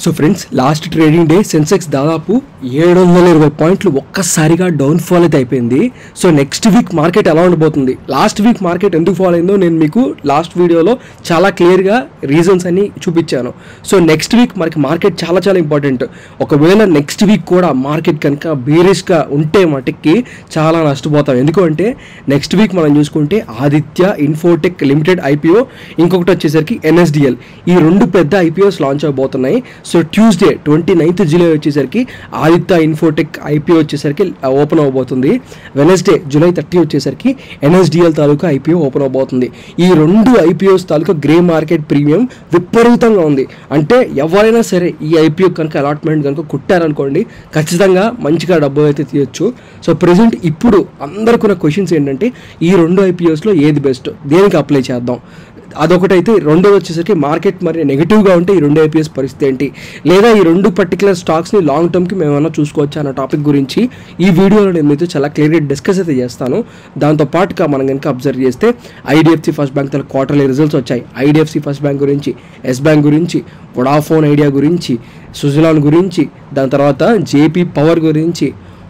So friends, last trading day Sensex దాదాపు 720 పాయింట్లు ఒక్కసారిగా డౌన్ఫాల్ అయితే అయిపోయింది. సో నెక్స్ట్ వీక్ మార్కెట్ ఎలా ఉండబోతుంది, లాస్ట్ వీక్ మార్కెట్ ఎందుకు ఫాల్ అయిందో నేను మీకు లాస్ట్ వీడియోలో చాలా క్లియర్గా రీజన్స్ అన్ని చూపించాను. సో నెక్స్ట్ వీక్ మనకి మార్కెట్ చాలా చాలా ఇంపార్టెంట్. ఒకవేళ నెక్స్ట్ వీక్ కూడా మార్కెట్ కనుక బేరిష్గా ఉంటే మటుకి చాలా నష్టపోతాం. ఎందుకంటే నెక్స్ట్ వీక్ మనం చూసుకుంటే ఆదిత్య ఇన్ఫోటెక్ లిమిటెడ్ ఐపీఓ, ఇంకొకటి వచ్చేసరికి NSDL, ఈ రెండు పెద్ద ఐపీఓస్ లాంచ్ అవబోతున్నాయి. సో ట్యూస్డే 29th జూలై వచ్చేసరికి ఆదిత్య ఇన్ఫోటెక్ ఐపీఓ వచ్చేసరికి ఓపెన్ అవబోతుంది. వెనస్డే జూలై 30 వచ్చేసరికి NSDL తాలూకా ఐపీఓ ఓపెన్ అవబోతుంది. ఈ రెండు ఐపీఓస్ తాలూకా గ్రే మార్కెట్ ప్రీమియం విపరీతంగా ఉంది. అంటే ఎవరైనా సరే ఈ ఐపీఓ కనుక అలాట్మెంట్ కనుక కుట్టారనుకోండి, ఖచ్చితంగా మంచిగా డబ్బులు అయితే తీయొచ్చు. సో ప్రెసెంట్ ఇప్పుడు అందరికున్న క్వశ్చన్స్ ఏంటంటే, ఈ రెండు ఐపీఓస్లో ఏది బెస్ట్, దేనికి అప్లై చేద్దాం, అదొకటైతే. రెండోది వచ్చేసరికి మార్కెట్ మరి నెగిటివ్గా ఉంటే ఈ రెండు ఐపీఎస్ పరిస్థితి ఏంటి, లేదా ఈ రెండు పర్టికులర్ స్టాక్స్ని లాంగ్ టర్మ్కి మేమన్నా చూసుకోవచ్చా అన్న టాపిక్ గురించి ఈ వీడియోలో నేను మీతో చాలా క్లియర్గా డిస్కస్ అయితే చేస్తాను. దాంతోపాటుగా మనం కనుక అబ్జర్వ్ చేస్తే ఐడిఎఫ్సి ఫస్ట్ బ్యాంక్ తన క్వార్టర్లీ రిజల్ట్స్ వచ్చాయి. ఐడిఎఫ్సి ఫస్ట్ బ్యాంక్ గురించి, ఎస్ బ్యాంక్ గురించి, వొడాఫోన్ ఐడియా గురించి, సుజలాన్ గురించి, దాని తర్వాత జేపీ పవర్ గురించి,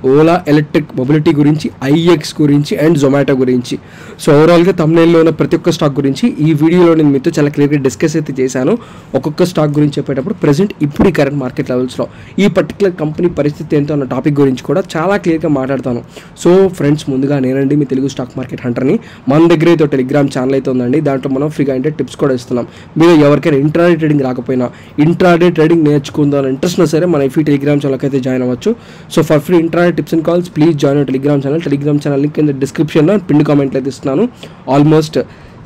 ఓలా ఎలక్ట్రిక్ మొబిలిటీ గురించి, ఐఎక్స్ గురించి అండ్ జొమాటో గురించి. సో ఓవరాల్గా తమ్నైల్లో ఉన్న ప్రతి ఒక్క స్టాక్ గురించి ఈ వీడియోలో నేను మీతో చాలా క్లియర్గా డిస్కస్ అయితే చేశాను. ఒక్కొక్క స్టాక్ గురించి చెప్పేటప్పుడు ప్రజెంట్ ఇప్పుడు ఈ కరెంట్ మార్కెట్ లెవెల్స్లో ఈ పర్టికులర్ కంపెనీ పరిస్థితి ఏంటో అన్న టాపిక్ గురించి కూడా చాలా క్లియర్గా మాట్లాడతాను. సో ఫ్రెండ్స్, ముందుగా నేనండి మీ తెలుగు స్టాక్ మార్కెట్ హంటర్ని. మన దగ్గర అయితే టెలిగ్రామ్ ఛానల్ అయితే ఉందండి. దాంట్లో మనం ఫ్రీగా అంటే టిప్స్ కూడా ఇస్తున్నాం. మీరు ఎవరికైనా ఇంట్రాడే ట్రేడింగ్ రాకపోయినా, ఇంట్రాడే ట్రేడింగ్ నేర్చుకుందాం ఇంట్రెస్ట్ ఉన్నా సరే మన ఈ టెలిగ్రామ్ ఛానల్కి అయితే జాయిన్ అవ్వచ్చు. So for free intraday tips and calls please join Telegram channel link కింద డిస్క్రిప్షన్లో పిన్ కామెంట్లో అయితే ఇస్తున్నాను. ఆల్మోస్ట్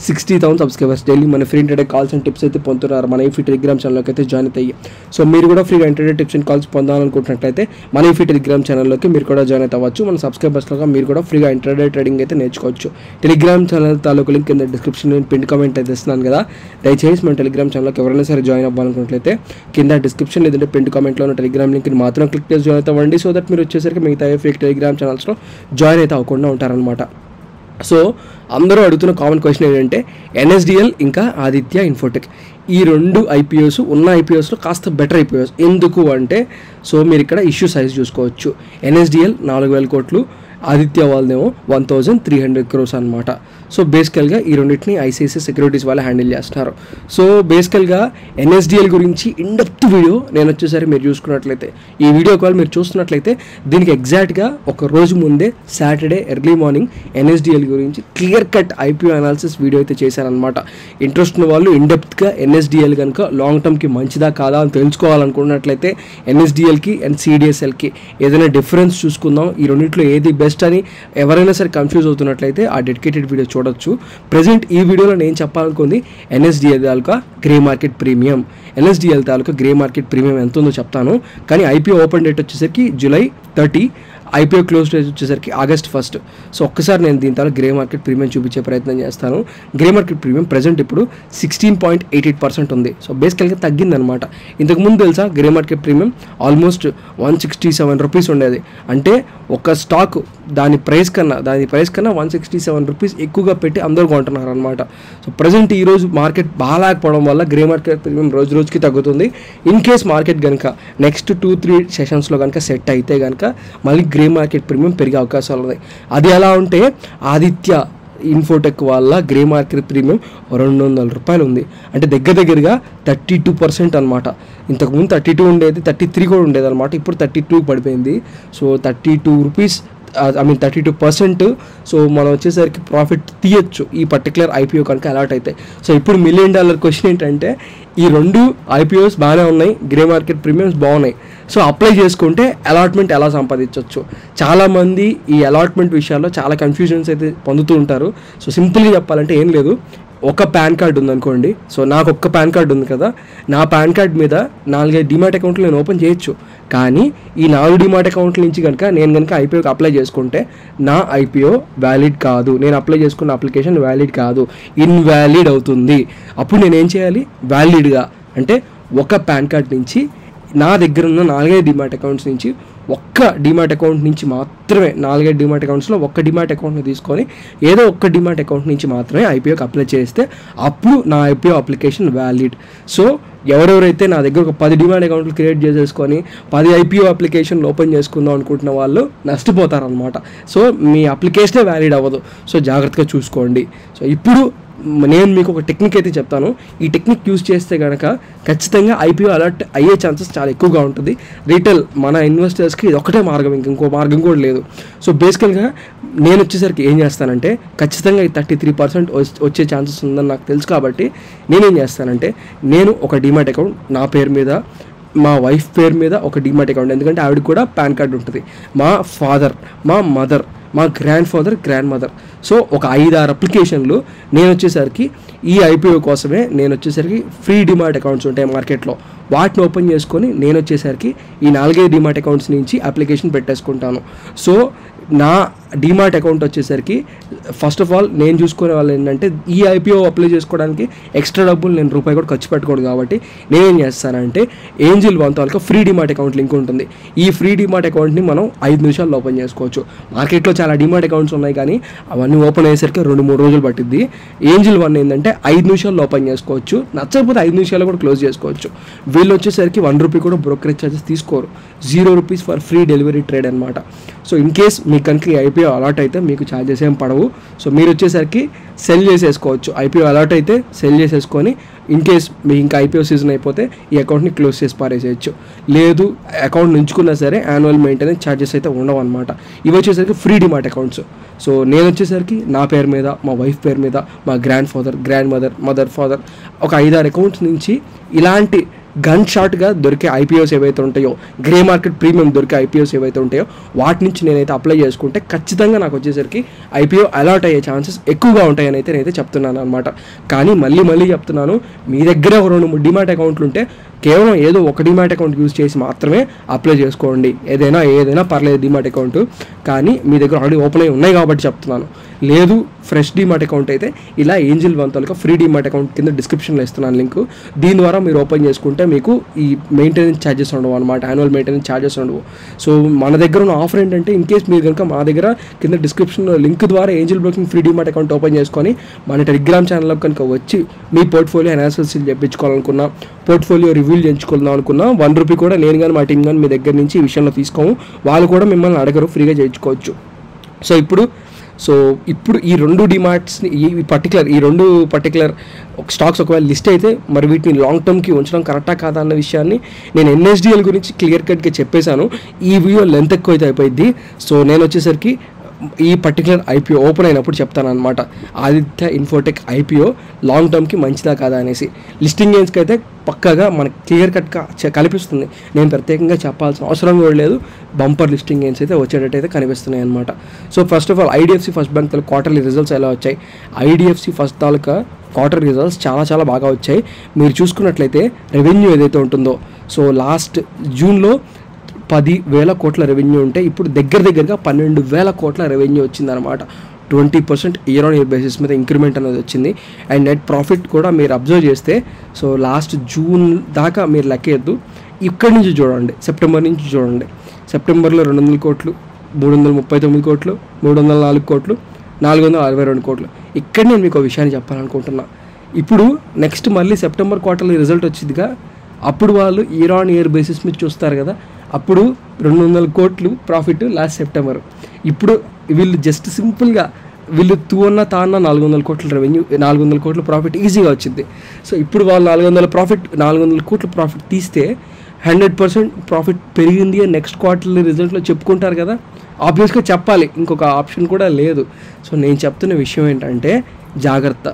60,000 సబ్స్క్రైబర్స్ డైలీ మన free intraday calls and tips అయితే పొందుతున్నారు మన ఈ టెలిగ్రామ్ ఛానల్లోకి అయితే జాయిన్ అవుతాయి. సో మీరు కూడా ఫ్రీగా ఇంటర్డే టిప్స్ అండ్ కాల్స్ పొందాలనుకుంటున్నట్లయితే మన ఈ టెలిగ్రామ్ ఛానల్లోకి మీరు కూడా జాయిన్ అవ్వచ్చు. మన సబ్స్క్రైబర్స్లో మీరు కూడా ఫ్రీగా ఇంటర్డే ట్రేడింగ్ అయితే నేర్చుకోవచ్చు. టెలిగ్రామ్ ఛానల్ తాలూకు లింక్ కింద డిస్క్రిప్షన్లో పిన్ కామెంట్ అయితే ఇస్తున్నాను కదా. దయచేసి మన టెలిగ్రామ్ ఛానల్కి ఎవరైనా సరే జాయిన్ అవ్వాలనుకున్నట్లయితే కింద డిస్క్రిప్షన్ లేదంటే పిన్ కామెంట్లో ఉన్న టెలిగ్రామ్ లింక్ని మాత్రం క్లిక్ చేసి జాయిన్ అవ్వండి. సో దట్ మీరు వచ్చేసరికి మిగతా ఫేక్ టెలిగ్రామ్ ఛానల్స్లో జాయిన్ అయితే అవ్వకుండా ఉంటారనమాట. సో అందరూ అడుగుతున్న కామన్ క్వశ్చన్ ఏంటంటే, NSDL ఇంకా ఆదిత్య ఇన్ఫోటెక్ ఈ రెండు ఐపీఓస్ ఉన్న ఐపీఓస్లో కాస్త బెటర్ ఐపీఓస్. ఎందుకు అంటే, సో మీరు ఇక్కడ ఇష్యూ సైజ్ చూసుకోవచ్చు. NSDL 4,000 కోట్లు, ఆదిత్య వాళ్ళదేమో 1,300 crores అనమాట. సో బేసికల్గా ఈ రెండింటిని ICICI సెక్యూరిటీస్ వాళ్ళు హ్యాండిల్ చేస్తున్నారు. సో బేసికల్గా NSDL గురించి ఇన్డెప్త్ వీడియో నేను వచ్చేసరి మీరు చూసుకున్నట్లయితే, ఈ వీడియో కాల్ మీరు చూస్తున్నట్లయితే దీనికి ఎగ్జాక్ట్గా ఒక రోజు ముందే సాటర్డే ఎర్లీ మార్నింగ్ NSDL గురించి clear cut IPO analysis video అయితే చేశారనమాట. ఇంట్రెస్ట్ ఉన్న వాళ్ళు ఇన్డెప్త్గా NSDL కనుక లాంగ్ టర్మ్కి మంచిదా కాదా అని తెలుసుకోవాలనుకున్నట్లయితే NSDLకి అండ్ CDSLకి ఏదైనా డిఫరెన్స్ చూసుకుందాం, ఈ రెండింటిలో ఏది బెస్ట్ అని ఎవరైనా సరే కన్ఫ్యూజ్ అవుతున్నట్లయితే ఆ డెడికేటెడ్ వీడియో చూడొచ్చు. ప్రజెంట్ ఈ వీడియోలో నేను చెప్పాలనుకుంది NSDL తాలూకా గ్రే మార్కెట్ ప్రీమియం. NSDL తాలూకా గ్రే మార్కెట్ ప్రీమియం ఎంత ఉందో చెప్తాను. కానీ ఐపీఓ ఓపెన్ డేట్ వచ్చేసరికి జూలై 30, ఐపీఓ క్లోజ్ డేట్ వచ్చేసరికి August 1. సో ఒక్కసారి నేను దీని తాలూకా గ్రే మార్కెట్ ప్రీమియం చూపించే ప్రయత్నం చేస్తాను. గ్రే మార్కెట్ ప్రీమియం ప్రజెంట్ ఇప్పుడు 16.88% ఉంది. సో బేసికల్గా తగ్గిందనమాట. ఇంతకుముందు తెలుసా grey market premium almost 167 rupees ఉండేది. అంటే ఒక స్టాక్ దాని ప్రైస్ కన్నా 167 రూపీస్ ఎక్కువగా పెట్టి అందరూ కొంటున్నారు అనమాట. సో ప్రజెంట్ ఈరోజు మార్కెట్ బాగాలేకపోవడం వల్ల గ్రే మార్కెట్ ప్రీమియం రోజు రోజుకి తగ్గుతుంది. ఇన్ కేస్ మార్కెట్ కనుక నెక్స్ట్ 2-3 సెషన్స్లో కనుక సెట్ అయితే కనుక మళ్ళీ గ్రే మార్కెట్ ప్రీమియం పెరిగే అవకాశాలు ఉన్నాయి. అది ఎలా ఉంటే ఆదిత్య ఇన్ఫోటెక్ వాళ్ళ గ్రే మార్కెట్ ప్రీమియం 200 రూపాయలు ఉంది. అంటే దగ్గరగా 32% అనమాట. ఇంతకుముందు 32 ఉండేది, 33 కూడా ఉండేది అనమాట. ఇప్పుడు 32 పడిపోయింది. So 32 rupees, 32%. సో మనం వచ్చేసరికి ప్రాఫిట్ తీయచ్చు ఈ పర్టికులర్ ఐపీఓ కనుక అలాట్ అయితే. సో ఇప్పుడు $1 మిలియన్ క్వశ్చన్ ఏంటంటే, ఈ రెండు ఐపీఓస్ బాగానే ఉన్నాయి, గ్రే మార్కెట్ ప్రీమియమ్స్ బాగున్నాయి. సో అప్లై చేసుకుంటే అలాట్మెంట్ ఎలా సంపాదించవచ్చు. చాలామంది ఈ అలాట్మెంట్ విషయాల్లో చాలా కన్ఫ్యూజన్స్ అయితే పొందుతూ ఉంటారు. సో సింపుల్గా చెప్పాలంటే ఏం లేదు, ఒక పాన్ కార్డు ఉందనుకోండి. సో నాకు ఒక్క పాన్ కార్డు ఉంది కదా, నా పాన్ కార్డ్ మీద 4-5 డిమాట్ అకౌంట్లు నేను ఓపెన్ చేయొచ్చు. కానీ ఈ 4 డిమాట్ అకౌంట్ల నుంచి కనుక నేను ఐపీఓకి అప్లై చేసుకుంటే నా ఐపీఓ వ్యాలిడ్ కాదు, నేను అప్లై చేసుకున్న అప్లికేషన్ వ్యాలిడ్ కాదు, ఇన్వాలిడ్ అవుతుంది. అప్పుడు నేనేం చేయాలి, వ్యాలిడ్గా అంటే ఒక పాన్ కార్డ్ నుంచి నా దగ్గర ఉన్న 4-5 డిమాట్ అకౌంట్స్ నుంచి ఒక్క డిమాట్ అకౌంట్ నుంచి మాత్రమే, 4-5 డిమాట్ అకౌంట్స్లో ఒక్క డిమాట్ అకౌంట్ని తీసుకొని ఏదో ఒక్క డిమాట్ అకౌంట్ నుంచి మాత్రమే ఐపీఓకి అప్లై చేస్తే అప్పుడు నా ఐపీఓ అప్లికేషన్ వ్యాలిడ్. సో ఎవరెవరైతే నా దగ్గర ఒక 10 డిమాట్ అకౌంట్లు క్రియేట్ చేసేసుకొని 10 IPO అప్లికేషన్లు ఓపెన్ చేసుకుందాం అనుకుంటున్న వాళ్ళు నష్టపోతారనమాట. సో మీ అప్లికేషనే వ్యాలిడ్ అవ్వదు. సో జాగ్రత్తగా చూసుకోండి. సో ఇప్పుడు నేను మీకు ఒక టెక్నిక్ అయితే చెప్తాను. ఈ టెక్నిక్ యూజ్ చేస్తే కనుక ఖచ్చితంగా IPO అలర్ట్ అయ్యే ఛాన్సెస్ చాలా ఎక్కువగా ఉంటుంది. రీటైల్ మన ఇన్వెస్టర్స్కి ఇది ఒకటే మార్గం, ఇంకో మార్గం కూడా లేదు. సో బేసికల్గా నేను వచ్చేసరికి ఏం చేస్తానంటే, ఖచ్చితంగా ఈ 33% వచ్చే ఛాన్సెస్ ఉందని నాకు తెలుసు కాబట్టి నేనేం చేస్తానంటే, నేను ఒక డిమాట్ అకౌంట్ నా పేరు మీద, మా వైఫ్ పేరు మీద ఒక డిమాట్ అకౌంట్, ఎందుకంటే ఆవిడకి కూడా పాన్ కార్డు ఉంటుంది, మా ఫాదర్, మా మదర్, మా grand father, grand mother. So ఒక 5-6 అప్లికేషన్లు నేను వచ్చేసరికి ఈ IPO కోసమే నేను వచ్చేసరికి ఫ్రీ డిమాట్ అకౌంట్స్ ఉంటాయి మార్కెట్లో, వాటిని ఓపెన్ చేసుకొని నేను వచ్చేసరికి ఈ 4-5 డిమాట్ అకౌంట్స్ నుంచి అప్లికేషన్ పెట్టేసుకుంటాను. సో నా డిమాట్ అకౌంట్ వచ్చేసరికి ఫస్ట్ ఆఫ్ ఆల్ నేను చూసుకునే వాళ్ళు ఏంటంటే, ఈ IPO అప్లై చేసుకోవడానికి ఎక్స్ట్రా డబ్బులు నేను రూపాయి కూడా ఖర్చు పెట్టకూడదు కాబట్టి నేనేం చేస్తానంటే, ఏంజిల్ వన్ తాలూకా ఫ్రీ డిమాట్ అకౌంట్ లింక్ ఉంటుంది. ఈ ఫ్రీ డిమాట్ అకౌంట్ని మనం 5 నిమిషాల్లో ఓపెన్ చేసుకోవచ్చు. మార్కెట్లో చాలా డిమాట్ అకౌంట్స్ ఉన్నాయి కానీ అవన్నీ ఓపెన్ అయ్యేసరికి 2-3 రోజులు పట్టిద్ది. ఏంజిల్ వన్ ఏంటంటే 5 నిమిషాల్లో ఓపెన్ చేసుకోవచ్చు, నచ్చకపోతే 5 నిమిషాల్లో కూడా క్లోజ్ చేసుకోవచ్చు. వీళ్ళు వచ్చేసరికి ₹1 కూడా బ్రోకరేజ్ ఛార్జెస్ తీసుకోరు, ₹0 ఫర్ ఫ్రీ డెలివరీ ట్రేడ్ అనమాట. సో ఇన్ కేస్ మీకు కనుక IPO అలాట్ అయితే మీకు ఛార్జెస్ ఏం పడవు. సో మీరు వచ్చేసరికి సెల్ చేసేసుకోవచ్చు. IPO అలాట్ అయితే సెల్ చేసేసుకొని ఇన్ కేస్ మీకు ఇంకా IPO సీజన్ అయిపోతే ఈ అకౌంట్ని క్లోజ్ చేసి పారేసేయచ్చు. లేదు అకౌంట్ ఉంచుకున్నా సరే యాన్యువల్ మెయింటెనెన్స్ ఛార్జెస్ అయితే ఉండవు అనమాట. ఇవి వచ్చేసరికి ఫ్రీ డిమాట్ అకౌంట్స్. సో నేను వచ్చేసరికి నా పేరు మీద, మా వైఫ్ పేరు మీద, మా grand father, grand mother, mother father ఒక 5-6 అకౌంట్స్ నుంచి ఇలాంటి గన్ షాట్గా దొరికే IPOs ఏవైతే ఉంటాయో, గ్రే మార్కెట్ ప్రీమియం దొరికే IPOs ఏవైతే ఉంటాయో వాటి నుంచి నేనైతే అప్లై చేసుకుంటే ఖచ్చితంగా నాకు వచ్చేసరికి IPO అలాట్ అయ్యే ఛాన్సెస్ ఎక్కువగా ఉంటాయని అయితే నేనైతే చెప్తున్నాను అనమాట. కానీ మళ్ళీ చెప్తున్నాను, మీ దగ్గర ఒక 2-3 డిమాట్ అకౌంట్లు ఉంటే కేవలం ఏదో ఒక డిమాట్ అకౌంట్ యూజ్ చేసి మాత్రమే అప్లై చేసుకోండి. ఏదైనా పర్లేదు డిమాట్ అకౌంట్, కానీ మీ దగ్గర ఆల్రెడీ ఓపెన్ అయ్యి ఉన్నాయి కాబట్టి చెప్తున్నాను. లేదు ఫ్రెష్ డిమాట్ అకౌంట్ అయితే ఇలా ఏంజిల్ వన్ తాలూకా ఫ్రీ డిమాట్ అకౌంట్ కింద డిస్క్రిప్షన్లో ఇస్తున్నాను లింక్. దీని ద్వారా మీరు ఓపెన్ చేసుకుంటే మీకు ఈ మెయింటెనెన్స్ ఛార్జెస్ ఉండవు అనమాట, యాన్యువల్ మెయింటెనెన్స్ ఛార్జెస్ ఉండవు. సో మన దగ్గర ఉన్న ఆఫర్ ఏంటంటే, ఇన్ కేస్ మీరు కనుక మా దగ్గర కింద డిస్క్రిప్షన్లో లింక్ ద్వారా angel broking free demat account open చేసుకొని మన టెలిగ్రామ్ ఛానల్లో కనుక వచ్చి మీ పోర్ట్ఫోలియో అనాలిసిస్ చెప్పించుకోవాలనుకున్నా, పోర్ట్ఫోలియో రివ్యూలు చేయించుకుందాం అనుకున్నా ₹1 కూడా నేను కానీ మా టీం కానీ మీ దగ్గర నుంచి ఈ విషయంలో తీసుకోము. వాళ్ళు కూడా మిమ్మల్ని అడగరు, ఫ్రీగా చేయించుకోవచ్చు. సో ఇప్పుడు ఈ 2 డిమాట్స్ని ఈ రెండు పర్టికులర్ స్టాక్స్ ఒకవేళ లిస్ట్ అయితే మరి వీటిని లాంగ్ టర్మ్కి ఉంచడం కరెక్టా కాదా అన్న విషయాన్ని నేను NSDL గురించి క్లియర్ కట్గా చెప్పేశాను. ఈ వీడియో లెంత్ ఎక్కువ అయితే అయిపోయింది. సో నేను వచ్చేసరికి ఈ పర్టికులర్ IPO ఓపెన్ అయినప్పుడు చెప్తాను అనమాట, ఆదిత్య ఇన్ఫోటెక్ IPO లాంగ్ టర్మ్కి మంచిదా కాదా అనేసి. లిస్టింగ్ గెయిన్స్కి అయితే పక్కాగా మనకు క్లియర్ కట్గా కనిపిస్తుంది, నేను ప్రత్యేకంగా చెప్పాల్సిన అవసరం కూడా లేదు. బంపర్ లిస్టింగ్ గెయిన్స్ అయితే వచ్చేటట్టు అయితే కనిపిస్తున్నాయి అనమాట. So first of all IDFC first bank taluka quarterly results ఎలా వచ్చాయి? IDFC ఫస్ట్ తాలూకా క్వార్టర్ రిజల్ట్స్ చాలా బాగా వచ్చాయి. మీరు చూసుకున్నట్లయితే రెవెన్యూ ఏదైతే ఉంటుందో, సో లాస్ట్ జూన్లో 10,000 కోట్ల రెవెన్యూ ఉంటే ఇప్పుడు దగ్గరగా 12,000 కోట్ల రెవెన్యూ వచ్చిందనమాట. 20% ఇయర్-ఆన్-ఇయర్ బేసిస్ మీద ఇంక్రిమెంట్ అనేది వచ్చింది. అండ్ నెట్ ప్రాఫిట్ కూడా మీరు అబ్జర్వ్ చేస్తే, సో లాస్ట్ జూన్ దాకా మీరు లెక్కేయద్దు, ఇక్కడి నుంచి చూడండి, సెప్టెంబర్ నుంచి చూడండి. సెప్టెంబర్లో 200 కోట్లు, 339 కోట్లు, 304 కోట్లు, 462 కోట్లు. ఇక్కడ నేను మీకు ఒక విషయాన్ని చెప్పాలనుకుంటున్నా. ఇప్పుడు నెక్స్ట్ మళ్ళీ సెప్టెంబర్ క్వార్టర్లో రిజల్ట్ వచ్చిందిగా, అప్పుడు వాళ్ళు ఇయర్-ఆన్-ఇయర్ బేసిస్ మీద చూస్తారు కదా, అప్పుడు 200 కోట్లు ప్రాఫిట్ లాస్ట్ సెప్టెంబర్. ఇప్పుడు వీళ్ళు జస్ట్ సింపుల్గా వీళ్ళు తాన్న 400 కోట్ల రెవెన్యూ, 400 కోట్ల ప్రాఫిట్ ఈజీగా వచ్చింది. సో ఇప్పుడు వాళ్ళు 400 కోట్ల ప్రాఫిట్ తీస్తే 100% ప్రాఫిట్ పెరిగింది అని నెక్స్ట్ క్వార్టర్లీ రిజల్ట్లో చెప్పుకుంటారు కదా, ఆబ్వియస్గా చెప్పాలి, ఇంకొక ఆప్షన్ కూడా లేదు. సో నేను చెప్తున్న విషయం ఏంటంటే జాగ్రత్త,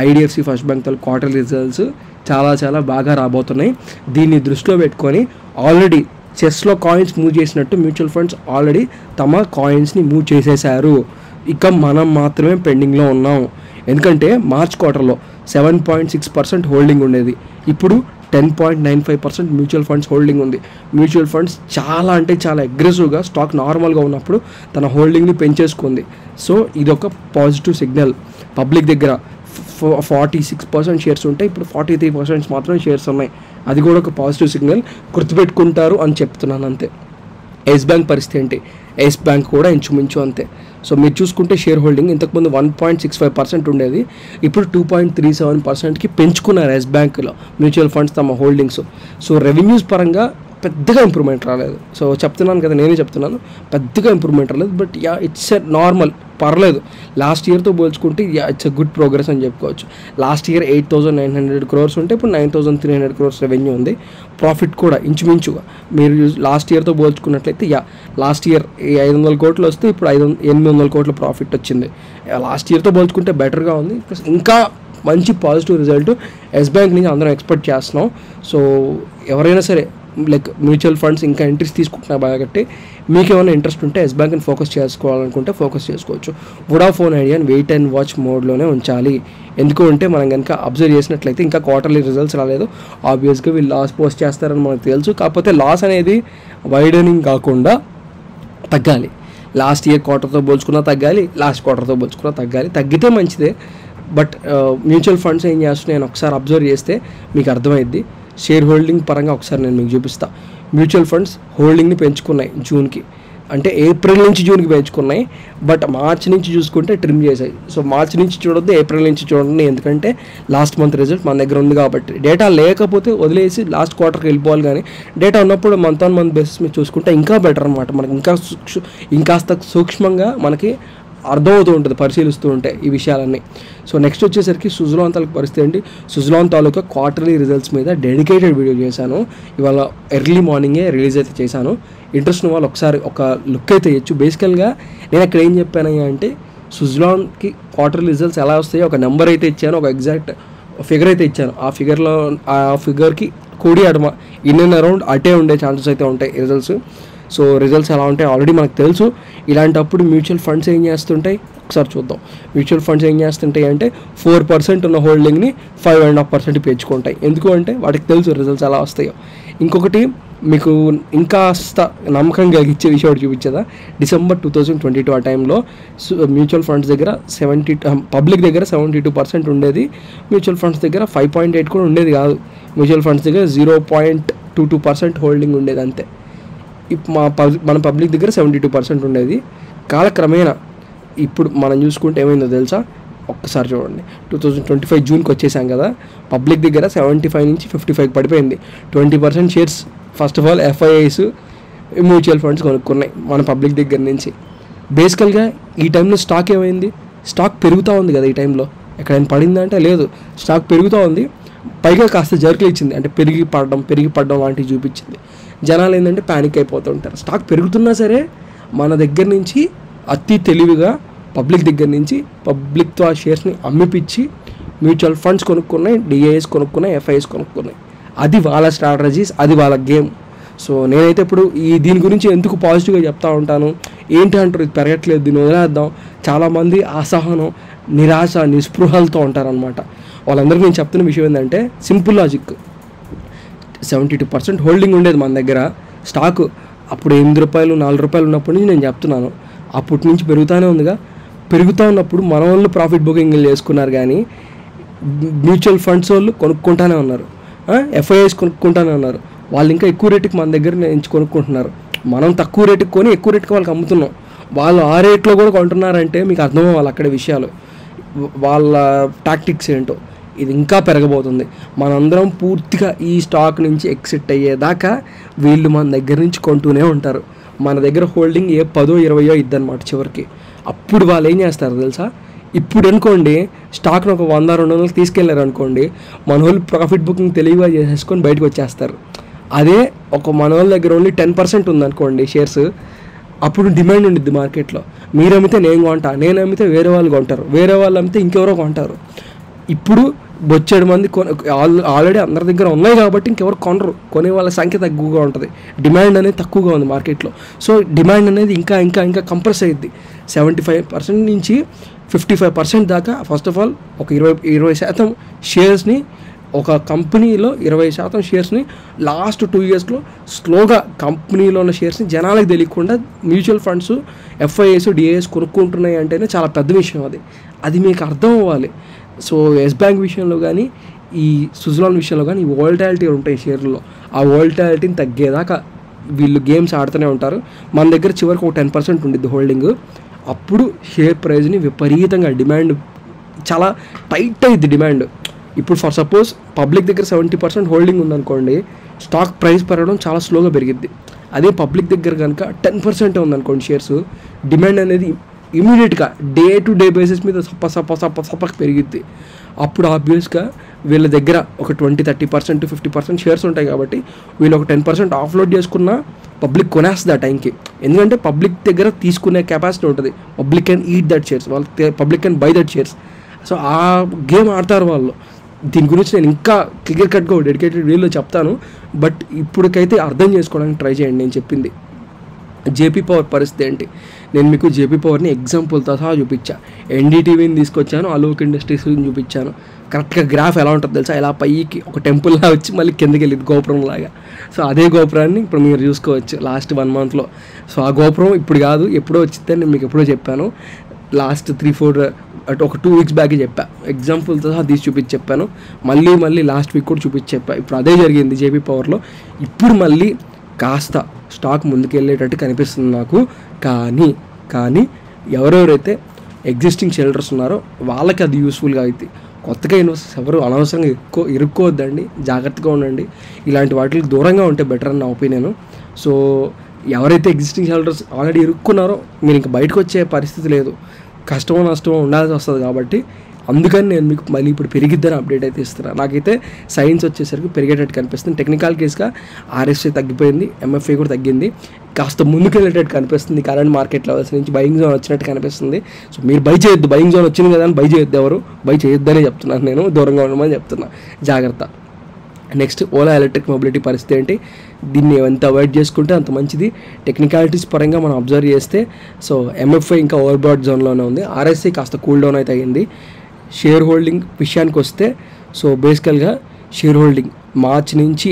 IDFC ఫస్ట్ బ్యాంక్ తాలూకా క్వార్టర్లీ రిజల్ట్స్ చాలా బాగా రాబోతున్నాయి. దీన్ని దృష్టిలో పెట్టుకొని ఆల్రెడీ చెస్లో కాయిన్స్ మూవ్ చేసినట్టు మ్యూచువల్ ఫండ్స్ ఆల్రెడీ తమ కాయిన్స్ని మూవ్ చేసేసారు. ఇక మనం మాత్రమే పెండింగ్లో ఉన్నాం. ఎందుకంటే మార్చ్ క్వార్టర్లో 7.6% హోల్డింగ్ ఉండేది, ఇప్పుడు 10.95% మ్యూచువల్ ఫండ్స్ హోల్డింగ్ ఉంది. మ్యూచువల్ ఫండ్స్ చాలా అగ్రెసివ్గా స్టాక్ నార్మల్గా ఉన్నప్పుడు తన హోల్డింగ్ని పెంచేసుకుంది. సో ఇదొక పాజిటివ్ సిగ్నల్. పబ్లిక్ దగ్గర 46% షేర్స్ ఉంటాయి, ఇప్పుడు 43% మాత్రమే షేర్స్ ఉన్నాయి. అది కూడా ఒక పాజిటివ్ సిగ్నల్, గుర్తుపెట్టుకుంటారు అని చెప్తున్నాను అంతే. ఎస్ బ్యాంక్ పరిస్థితి ఏంటి? ఎస్ బ్యాంక్ కూడా ఇంచుమించు అంతే. సో మీరు చూసుకుంటే షేర్ హోల్డింగ్ ఇంతకుముందు 1.65% ఉండేది, ఇప్పుడు 2.37%కి పెంచుకున్నారు ఎస్ బ్యాంక్లో మ్యూచువల్ ఫండ్స్ తమ హోల్డింగ్స్. సో రెవెన్యూస్ పరంగా పెద్దగా ఇంప్రూవ్మెంట్ రాలేదు. సో చెప్తున్నాను కదా, నేనే చెప్తున్నాను, పెద్దగా ఇంప్రూవ్మెంట్ రాలేదు. But yeah, it's a normal, పర్లేదు. లాస్ట్ ఇయర్తో పోల్చుకుంటే yeah, it's a good progress అని చెప్పుకోవచ్చు. లాస్ట్ ఇయర్ 8,900 crores ఉంటే ఇప్పుడు 9,300 crores రెవెన్యూ ఉంది. ప్రాఫిట్ కూడా ఇంచుమించుగా మీరు లాస్ట్ ఇయర్తో పోల్చుకున్నట్లయితే యా, లాస్ట్ ఇయర్ 500 కోట్లు వస్తే ఇప్పుడు 800 కోట్ల ప్రాఫిట్ వచ్చింది. లాస్ట్ ఇయర్తో పోల్చుకుంటే బెటర్గా ఉంది. ఇంకా మంచి పాజిటివ్ రిజల్ట్ ఎస్ బ్యాంక్ నుంచి అందరం ఎక్స్పెక్ట్ చేస్తున్నాం. సో ఎవరైనా సరే లైక్ మ్యూచువల్ ఫండ్స్ ఇంకా ఎంట్రీస్ తీసుకుంటున్నారు కాబట్టి మీకు ఏమైనా ఇంట్రెస్ట్ ఉంటే ఎస్ బ్యాంక్ని ఫోకస్ చేసుకోవాలనుకుంటే ఫోకస్ చేసుకోవచ్చు. వొడాఫోన్ ఐడియాని వెయిట్ అండ్ వాచ్ మోడ్లోనే ఉంచాలి. ఎందుకు అంటే మనం కనుక అబ్జర్వ్ చేసినట్లయితే ఇంకా క్వార్టర్లీ రిజల్ట్స్ రాలేదు. ఆబ్వియస్గా వీళ్ళు లాస్ పోస్ట్ చేస్తారని మనకు తెలుసు. కాకపోతే లాస్ అనేది వైడనింగ్ కాకుండా తగ్గాలి. లాస్ట్ ఇయర్ క్వార్టర్తో పోల్చుకున్నా తగ్గాలి, లాస్ట్ క్వార్టర్తో పోల్చుకున్నా తగ్గాలి. తగ్గితే మంచిదే. బట్ మ్యూచువల్ ఫండ్స్ ఏం చేస్తున్నాయి నేను ఒకసారి అబ్జర్వ్ చేస్తే మీకు అర్థమైద్ది. షేర్ హోల్డింగ్ పరంగా ఒకసారి నేను మీకు చూపిస్తాను. మ్యూచువల్ ఫండ్స్ హోల్డింగ్ని పెంచుకున్నాయి జూన్కి, అంటే ఏప్రిల్ నుంచి జూన్కి పెంచుకున్నాయి. బట్ మార్చ్ నుంచి చూసుకుంటే ట్రిమ్ చేసాయి. సో మార్చ్ నుంచి చూడొద్దు, ఏప్రిల్ నుంచి చూడండి, ఎందుకంటే లాస్ట్ మంత్ రిజల్ట్ మన దగ్గర ఉంది కాబట్టి. డేటా లేకపోతే వదిలేసి లాస్ట్ క్వార్టర్కి వెళ్ళిపోవాలి. కానీ డేటా ఉన్నప్పుడు మంత్ ఆన్ మంత్ బేసిస్ మీద చూసుకుంటే ఇంకా బెటర్ అనమాట. మనకి ఇంకాస్త సూక్ష్మంగా మనకి అర్థమవుతూ ఉంటుంది పరిశీలిస్తూ ఉంటే ఈ విషయాలన్నీ. సో నెక్స్ట్ వచ్చేసరికి సుజలాన్ తాలూకా పరిస్థితి ఏంటి? సుజలాన్ తాలూకా క్వార్టర్లీ రిజల్ట్స్ మీద డెడికేటెడ్ వీడియో చేశాను. ఇవాళ ఎర్లీ మార్నింగే రిలీజ్ అయితే చేశాను. ఇంట్రెస్ట్ ఉన్న వాళ్ళు ఒకసారి ఒక లుక్ అయితే ఇవ్వచ్చు. బేసికల్గా నేను అక్కడ ఏం చెప్పానయ్యా అంటే సుజలాన్కి క్వార్టర్లీ రిజల్ట్స్ ఎలా వస్తాయో ఒక నెంబర్ అయితే ఇచ్చాను, ఒక ఎగ్జాక్ట్ ఫిగర్ అయితే ఇచ్చాను. ఆ ఫిగర్కి కూడి అడమ ఇన్ అండ్ అరౌండ్ అటే ఉండే ఛాన్సెస్ అయితే ఉంటాయి రిజల్ట్స్. సో రిజల్ట్స్ ఎలా ఉంటాయి ఆల్రెడీ మనకు తెలుసు. ఇలాంటప్పుడు మ్యూచువల్ ఫండ్స్ ఏం చేస్తుంటాయి ఒకసారి చూద్దాం. మ్యూచువల్ ఫండ్స్ ఏం చేస్తుంటాయి అంటే 4% ఉన్న హోల్డింగ్ని 5.5% పెంచుకుంటాయి. ఎందుకు అంటే వాటికి తెలుసు రిజల్ట్స్ ఎలా వస్తాయో. ఇంకొకటి మీకు ఇంకా నమ్మకం కలిగించే విషయం ఒకటి చూపించేదా, డిసెంబర్ 2022 ఆ టైంలో మ్యూచువల్ ఫండ్స్ దగ్గర పబ్లిక్ దగ్గర 72% ఉండేది. మ్యూచువల్ ఫండ్స్ దగ్గర 5.8 కూడా ఉండేది కాదు. మ్యూచువల్ ఫండ్స్ దగ్గర 0.22% హోల్డింగ్ ఉండేది అంతే. మన పబ్లిక్ దగ్గర 72% ఉండేది. కాలక్రమేణా ఇప్పుడు మనం చూసుకుంటే ఏమైందో తెలుసా, ఒక్కసారి చూడండి. 2025 జూన్కి వచ్చేసాం కదా, పబ్లిక్ దగ్గర 75 నుంచి 55 పడిపోయింది. 20% shares first of all FIIs mutual funds కొనుక్కున్నాయి మన పబ్లిక్ దగ్గర నుంచి. బేసికల్గా ఈ టైంలో స్టాక్ ఏమైంది, స్టాక్ పెరుగుతూ ఉంది కదా. ఈ టైంలో ఎక్కడైనా పడిందా అంటే లేదు, స్టాక్ పెరుగుతూ ఉంది. పైగా కాస్త జర్కులు ఇచ్చింది, అంటే పెరిగి పడడం లాంటివి చూపించింది. జనాలు ఏంటంటే ప్యానిక్ అయిపోతూ ఉంటారు. స్టాక్ పెరుగుతున్నా సరే మన దగ్గర నుంచి అతి తెలివిగా పబ్లిక్ దగ్గర నుంచి పబ్లిక్తో ఆ షేర్స్ని అమ్మిపించి మ్యూచువల్ ఫండ్స్ కొనుక్కున్నాయి, DIIs కొనుక్కున్నాయి, FIIs కొనుక్కున్నాయి. అది వాళ్ళ స్ట్రాటజీస్, అది వాళ్ళ గేమ్. సో నేనైతే ఇప్పుడు దీని గురించి ఎందుకు పాజిటివ్గా చెప్తా ఉంటాను, ఏంటి అంటారు ఇది పెరగట్లేదు దీన్ని వదిలేద్దాం. చాలామంది అసహనం, నిరాశ, నిస్పృహలతో ఉంటారనమాట. వాళ్ళందరికీ నేను చెప్తున్న విషయం ఏంటంటే సింపుల్ లాజిక్. 72% హోల్డింగ్ ఉండేది మన దగ్గర స్టాక్. అప్పుడు 8 రూపాయలు 4 రూపాయలు ఉన్నప్పటి నుంచి నేను చెప్తున్నాను, అప్పటి నుంచి పెరుగుతూనే ఉందిగా. పెరుగుతూ ఉన్నప్పుడు మన వాళ్ళు ప్రాఫిట్ బుకింగ్లు చేసుకున్నారు, కానీ మ్యూచువల్ ఫండ్స్ వాళ్ళు కొనుక్కుంటానే ఉన్నారు, FIIs కొనుక్కుంటానే ఉన్నారు. వాళ్ళు ఇంకా ఎక్కువ రేటుకి మన దగ్గర నుంచి కొనుక్కుంటున్నారు. మనం తక్కువ రేటుకి కొని ఎక్కువ రేటుకి వాళ్ళకి అమ్ముతున్నాం. వాళ్ళు ఆ రేట్లో కూడా కొంటున్నారంటే మీకు అర్థమవ్వాలి అక్కడ విషయాలు, వాళ్ళ టాక్టిక్స్ ఏంటో. ఇది ఇంకా పెరగబోతుంది. మనందరం పూర్తిగా ఈ స్టాక్ నుంచి ఎగ్జిట్ అయ్యేదాకా వీళ్ళు మన దగ్గర నుంచి కొంటూనే ఉంటారు. మన దగ్గర హోల్డింగ్ 10-20 ఇద్దనమాట చివరికి. అప్పుడు వాళ్ళు ఏం చేస్తారు తెలుసా, ఇప్పుడు అనుకోండి స్టాక్ను ఒక 100-200 తీసుకెళ్లారు అనుకోండి, మన వాళ్ళు ప్రాఫిట్ బుకింగ్ తెలివిగా చేసేసుకొని బయటకు వచ్చేస్తారు. అదే ఒక మన వాళ్ళ దగ్గర ఓన్లీ 10% ఉందనుకోండి షేర్స్, అప్పుడు డిమాండ్ ఉండిద్ది మార్కెట్లో. మీరు అమ్మితే నేను కొంటా, నేను అమ్మితే వేరే వాళ్ళు కొంటారు, వేరే వాళ్ళు అమ్మితే ఇంకెవరో కొంటారు. ఇప్పుడు బొచ్చేడు మంది ఆల్రెడీ అందరి దగ్గర ఉన్నాయి కాబట్టి ఇంకెవరు కొనరు, కొనే వాళ్ళ సంఖ్య తక్కువగా ఉంటుంది, డిమాండ్ అనేది తక్కువగా ఉంది మార్కెట్లో. సో డిమాండ్ అనేది ఇంకా ఇంకా ఇంకా కంప్రెస్ అయ్యిద్ది. 75% నుంచి 55% దాకా. ఫస్ట్ ఆఫ్ ఆల్ ఒక 20% షేర్స్ని, ఒక కంపెనీలో 20% షేర్స్ని లాస్ట్ 2 ఇయర్స్లో స్లోగా కంపెనీలో ఉన్న షేర్స్ని జనాలకు తెలియకుండా మ్యూచువల్ ఫండ్స్, FIIs, DIIs కొనుక్కుంటున్నాయి అంటేనే చాలా పెద్ద విషయం. అది మీకు అర్థం అవ్వాలి. సో ఎస్ బ్యాంక్ విషయంలో కానీ, ఈ సుజలాన్ విషయంలో కానీ ఈ వోల్టాలిటీ ఉంటాయి షేర్లలో. ఆ వోల్టాలిటీని తగ్గేదాకా వీళ్ళు గేమ్స్ ఆడుతూనే ఉంటారు. మన దగ్గర చివరికి ఒక 10% ఉండిద్ది హోల్డింగ్. అప్పుడు షేర్ ప్రైజ్ని విపరీతంగా డిమాండ్ చాలా టైట్ అయ్యిద్ది డిమాండ్. ఇప్పుడు ఫర్ సపోజ్ పబ్లిక్ దగ్గర 70% హోల్డింగ్ ఉందనుకోండి, స్టాక్ ప్రైస్ పెరగడం చాలా స్లోగా పెరిగిద్ది. అదే పబ్లిక్ దగ్గర కనుక 10% ఉందనుకోండి షేర్స్, డిమాండ్ అనేది ఇమీడియట్గా డే టు డే బేసిస్ మీద సప్ప పెరిగిద్ది. అప్పుడు ఆబ్వియస్గా వీళ్ళ దగ్గర ఒక 20-30% 50% షేర్స్ ఉంటాయి కాబట్టి వీళ్ళు ఒక 10% ఆఫ్లోడ్ చేసుకున్న పబ్లిక్ కొనేస్తుంది ఆ టైంకి. ఎందుకంటే పబ్లిక్ దగ్గర తీసుకునే కెపాసిటీ ఉంటుంది. Public can eat that shares, వాళ్ళు public can buy that shares. So ఆ గేమ్ ఆడతారు వాళ్ళు. దీని గురించి నేను ఇంకా క్లియర్ కట్గా డెడికేటెడ్ వీడియోలో చెప్తాను. బట్ ఇప్పటికైతే అర్థం చేసుకోవడానికి ట్రై చేయండి నేను చెప్పింది. జేపీ పవర్ పరిస్థితి ఏంటి, నేను మీకు జేపీ పవర్ని ఎగ్జాంపుల్తో సహా చూపించా. ఎన్డీటీవీని తీసుకొచ్చాను, అలోక్ ఇండస్ట్రీస్ని చూపించాను. కరెక్ట్గా గ్రాఫ్ ఎలా ఉంటుందో తెలుసా, ఎలా పైకి ఒక టెంపుల్లా వచ్చి మళ్ళీ కిందకి వెళ్ళింది గోపురం లాగా. సో అదే గోపురాన్ని ఇప్పుడు మీరు చూసుకోవచ్చు లాస్ట్ 1 monthలో. సో ఆ గోపురం ఇప్పుడు కాదు, ఎప్పుడో వచ్చిందని నేను మీకు ఎప్పుడో చెప్పాను. లాస్ట్ 3-4 ఒక 2 weeks బ్యాక్ చెప్పా, ఎగ్జాంపుల్తో సహా తీసి చూపించి చెప్పాను. మళ్ళీ లాస్ట్ వీక్ కూడా చూపించి చెప్పా. ఇప్పుడు అదే జరిగింది జేపీ పవర్లో. ఇప్పుడు మళ్ళీ కాస్త స్టాక్ ముందుకెళ్ళేటట్టు కనిపిస్తుంది నాకు. కానీ ఎవరెవరైతే ఎగ్జిస్టింగ్ షెల్టర్స్ ఉన్నారో వాళ్ళకి అది యూస్ఫుల్గా అవుతుంది. కొత్తగా ఇన్వెస్టర్స్ ఎవరు అనవసరంగా ఇరుక్కోవద్దండి, జాగ్రత్తగా ఉండండి. ఇలాంటి వాటికి దూరంగా ఉంటే బెటర్ అని నా ఒపీనియన్. సో ఎవరైతే ఎగ్జిస్టింగ్ షెల్టర్స్ ఆల్రెడీ ఇరుక్కున్నారో మీరు ఇంకా బయటకు వచ్చే పరిస్థితి లేదు, కష్టమో నష్టమో ఉండాల్సి వస్తుంది. కాబట్టి అందుకని నేను మీకు మళ్ళీ ఇప్పుడు పెరిగిద్దని అప్డేట్ అయితే ఇస్తున్నాను. నాకైతే సైన్స్ వచ్చేసరికి పెరిగేటట్టు కనిపిస్తుంది. టెక్నికల్ కేస్గా ఆర్ఎస్ఐ తగ్గిపోయింది, ఎంఎఫ్ఐ కూడా తగ్గింది, కాస్త ముందుకు వెళ్ళేటట్టు కనిపిస్తుంది. కరెంట్ మార్కెట్ లెవెల్స్ నుంచి బయింగ్ జోన్ వచ్చినట్టు కనిపిస్తుంది. సో మీరు బై చేయొద్దు, బయింగ్ జోన్ వచ్చింది కదా అని బై చేయొద్దు, ఎవరు బై చేయొద్దనే చెప్తున్నాను నేను, దూరంగా ఉండమని చెప్తున్నా, జాగ్రత్త. నెక్స్ట్ ఓలా ఎలక్ట్రిక్ మొబిలిటీ పరిస్థితి ఏంటి, దీన్ని ఎంత అవాయిడ్ చేసుకుంటే అంత మంచిది. టెక్నికాలిటీస్ పరంగా మనం అబ్జర్వ్ చేస్తే సో ఎంఎఫ్ఐ ఇంకా ఓవర్ బాట్ జోన్లోనే ఉంది, ఆర్ఎస్ఐ కాస్త కూల్ డౌన్ అయితే అయ్యింది. షేర్ హోల్డింగ్ విషయానికి వస్తే సో బేసికల్గా షేర్ హోల్డింగ్ మార్చ్ నుంచి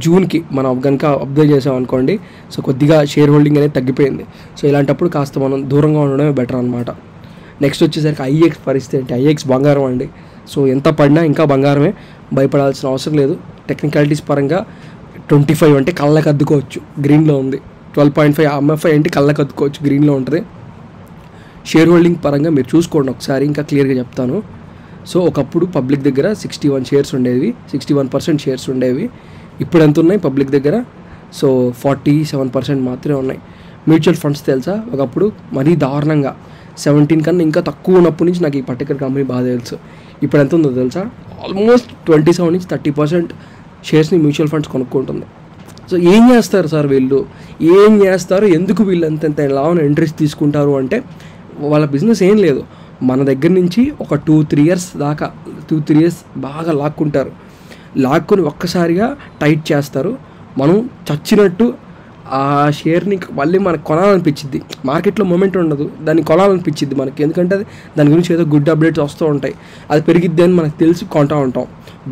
జూన్కి మనం కనుక అబ్జర్వ్ చేసాం అనుకోండి, సో కొద్దిగా షేర్ హోల్డింగ్ అనేది తగ్గిపోయింది. సో ఇలాంటప్పుడు కాస్త మనం దూరంగా ఉండడమే బెటర్ అనమాట. నెక్స్ట్ వచ్చేసరికి ఐఎక్స్ పరిస్థితి ఏంటి, ఐఎక్స్ బంగారం అండి. సో ఎంత పడినా ఇంకా బంగారమే, భయపడాల్సిన అవసరం లేదు. టెక్నికాలిటీస్ పరంగా 25 అంటే కళ్ళకి అద్దుకోవచ్చు, గ్రీన్లో ఉంది. 12.5 ఎంఎఫ్ఐ అంటే కళ్ళకి అద్దుకోవచ్చు, గ్రీన్లో ఉంటుంది. షేర్ హోల్డింగ్ పరంగా మీరు చూసుకోండి ఒకసారి, ఇంకా క్లియర్గా చెప్తాను. సో ఒకప్పుడు పబ్లిక్ దగ్గర 61 షేర్స్ ఉండేవి, 61% షేర్స్ ఉండేవి. ఇప్పుడు ఎంత ఉన్నాయి పబ్లిక్ దగ్గర, సో 47% మాత్రమే ఉన్నాయి. మ్యూచువల్ ఫండ్స్ తెలుసా, ఒకప్పుడు మరీ దారుణంగా 17 కన్నా ఇంకా తక్కువ ఉన్నప్పటి నుంచి నాకు ఈ పర్టికులర్ కంపెనీ బాగా తెలుసు. ఇప్పుడు ఎంత ఉందో తెలుసా, ఆల్మోస్ట్ 27 నుంచి 30% షేర్స్ని మ్యూచువల్ ఫండ్స్ కొనుక్కుంటుంది. సో ఏం చేస్తారు సార్ వీళ్ళు, ఏం చేస్తారు, ఎందుకు వీళ్ళు అంత లాభం ఎంట్రీస్ తీసుకుంటారు అంటే వాళ్ళ బిజినెస్ ఏం లేదు, మన దగ్గర నుంచి ఒక 2-3 years దాకా 2-3 years బాగా లాక్కొని ఒక్కసారిగా టైట్ చేస్తారు. మనం చచ్చినట్టు ఆ షేర్ని మళ్ళీ మనకు కొనాలనిపించింది, మార్కెట్లో మూమెంట్ ఉండదు, దాన్ని కొనాలనిపించింది మనకి, ఎందుకంటే అది దాని గురించి ఏదో గుడ్ అప్డేట్స్ వస్తూ ఉంటాయి, అది పెరిగిద్ది అని మనకు తెలిసి కొంటూ ఉంటాం.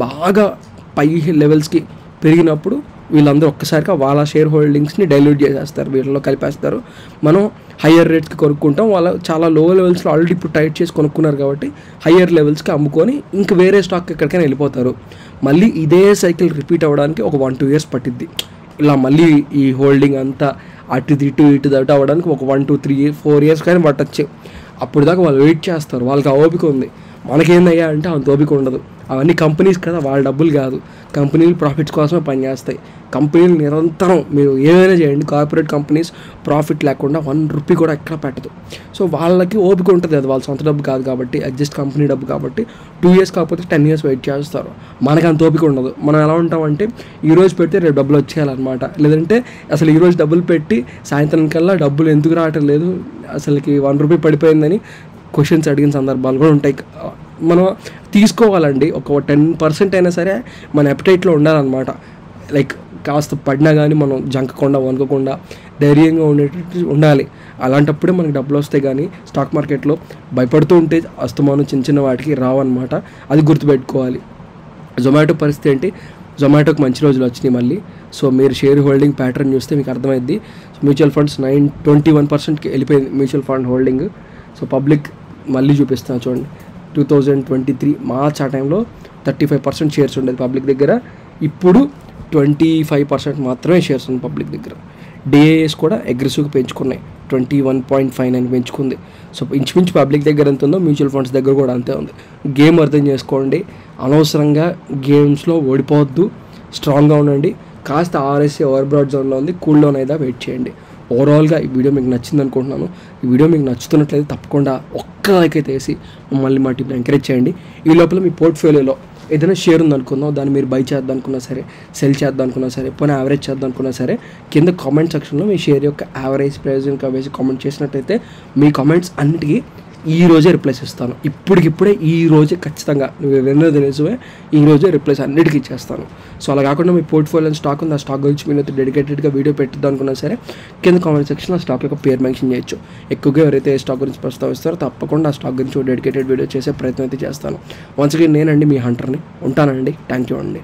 బాగా పై లెవెల్స్కి పెరిగినప్పుడు వీళ్ళందరూ ఒక్కసారిగా వాళ్ళ షేర్ హోల్డింగ్స్ని డైల్యూట్ చేసేస్తారు, వీళ్ళలో కలిపేస్తారు. మనం హయ్యర్ రేట్స్కి కొనుక్కుంటాం, వాళ్ళ చాలా లో లెవెల్స్లో ఆల్రెడీ ఇప్పుడు టైట్ చేసి కొనుక్కున్నారు కాబట్టి హయ్యర్ లెవెల్స్కి అమ్ముకొని ఇంక వేరే స్టాక్ ఎక్కడికైనా వెళ్ళిపోతారు. మళ్ళీ ఇదే సైకిల్ రిపీట్ అవ్వడానికి ఒక 1-2 years పట్టిద్ది. ఇలా మళ్ళీ ఈ హోల్డింగ్ అంతా అటు అవ్వడానికి ఒక 1-2-3-4 years కానీ పట్టచ్చు. అప్పుడు దాకా వాళ్ళు వెయిట్ చేస్తారు, వాళ్ళకి ఆ ఓపిక ఉంది. మనకేందయ్యా అంటే అంత ఓపిక ఉండదు. అవన్నీ కంపెనీస్ కదా, వాళ్ళ డబ్బులు కాదు, కంపెనీలు ప్రాఫిట్స్ కోసమే పనిచేస్తాయి. కంపెనీలు నిరంతరం మీరు ఏమైనా చేయండి, కార్పొరేట్ కంపెనీస్ ప్రాఫిట్ లేకుండా 1 రూపీ కూడా ఎక్కడ పెట్టదు. సో వాళ్ళకి ఓపిక ఉంటుంది, అది వాళ్ళ సొంత డబ్బు కాదు కాబట్టి, అడ్జస్ట్ కంపెనీ డబ్బు కాబట్టి 2 years కాకపోతే 10 years వెయిట్ చేస్తారు. మనకు అంత ఓపిక ఉండదు. మనం ఎలా ఉంటామంటే ఈరోజు పెడితే రేపు డబ్బులు వచ్చేయాలన్నమాట, లేదంటే అసలు ఈరోజు డబ్బులు పెట్టి సాయంత్రం కల్లా డబ్బులు ఎందుకు రావటం లేదు, అసలుకి 1 రూపీ పడిపోయిందని క్వశ్చన్స్ అడిగిన సందర్భాలు కూడా ఉంటాయి. మనం తీసుకోవాలండి, ఒక 10% అయినా సరే మన అపెటైట్లో ఉండాలన్నమాట. లైక్ కాస్త పడినా కానీ మనం జంకకుండా వణకకుండా ధైర్యంగా ఉండేటట్టు ఉండాలి. అలాంటప్పుడే మనకి డబ్బులు వస్తాయి. కానీ స్టాక్ మార్కెట్లో భయపడుతూ ఉంటే అస్తమానం చిన్న వాటికి రావన్నమాట, అది గుర్తుపెట్టుకోవాలి. జొమాటో పరిస్థితి ఏంటి, జొమాటోకి మంచి రోజులు వచ్చినాయి మళ్ళీ. సో మీరు షేర్ హోల్డింగ్ ప్యాటర్న్ చూస్తే మీకు అర్థమైద్ది. మ్యూచువల్ ఫండ్స్ 21%కి వెళ్ళిపోయింది mutual fund holding. So public మళ్ళీ చూపిస్తాను చూడండి, 2023 మార్చ్ ఆ టైంలో 35% షేర్స్ ఉండేది పబ్లిక్ దగ్గర, ఇప్పుడు 25% మాత్రమే షేర్స్ ఉంది పబ్లిక్ దగ్గర. డిఏఎస్ కూడా అగ్రెసివ్గా పెంచుకున్నాయి, 21.59 పెంచుకుంది. సో ఇంచుమించు పబ్లిక్ దగ్గర ఎంత ఉందో మ్యూచువల్ ఫండ్స్ దగ్గర కూడా అంతే ఉంది. గేమ్ అర్థం చేసుకోండి, అనవసరంగా గేమ్స్లో ఓడిపోవద్దు, స్ట్రాంగ్గా ఉండండి. కాస్త ఆర్ఎస్సీ ఓవర్ బ్రాడ్ జోన్లో ఉంది, కూల్ డౌన్ అయితే వెయిట్ చేయండి. ఓవరాల్గా ఈ వీడియో మీకు నచ్చింది అనుకుంటున్నాను. ఈ వీడియో మీకు నచ్చుతున్నట్లయితే తప్పకుండా ఒక్క లైక్ అయితే వేసి మమ్మల్ని మా టీంని ఎంకరేజ్ చేయండి. ఈ లోపల మీ పోర్ట్ఫోలియోలో ఏదైనా షేర్ ఉందనుకుందాం, దాన్ని మీరు బై చేద్దాం అనుకున్నా సరే, సెల్ చేద్దాం అనుకున్నా సరే, పోనీ యావరేజ్ చేద్దాం అనుకున్నా సరే, కింద కామెంట్ సెక్షన్లో మీ షేర్ యొక్క యావరేజ్ ప్రైస్ ఇంకా వేసి కామెంట్ చేసినట్టయితే మీ కామెంట్స్ అన్నిటికీ ఈ రోజే రిప్లైస్ ఇస్తాను. ఇప్పటికిప్పుడే ఈ రోజే ఖచ్చితంగా నువ్వు విన్నది నిజమే, ఈ రోజే రిప్లైస్ అన్నిటికీ ఇచ్చేస్తాను. సో అలా కాకుండా మీ పోర్ట్ఫోలియో స్టాక్ ఉంది, ఆ స్టాక్ గురించి మీరు డెడికేటెడ్గా వీడియో పెట్టిద్దాం అనుకున్నా సరే కింద కామెంట్ సెక్షన్లో ఆ స్టాక్ యొక్క పేరు మెన్షన్ చేయొచ్చు. ఎక్కువగా ఎవరైతే ఏ స్టాక్ గురించి ప్రస్తావిస్తారో తప్పకుండా ఆ స్టాక్ గురించి డెడికేటెడ్ వీడియో చేసే ప్రయత్నం అయితే చేస్తాను. వన్స్ అగైన్ నేనండి మీ హంటర్ని, ఉంటానండి. థ్యాంక్ యూ అండి.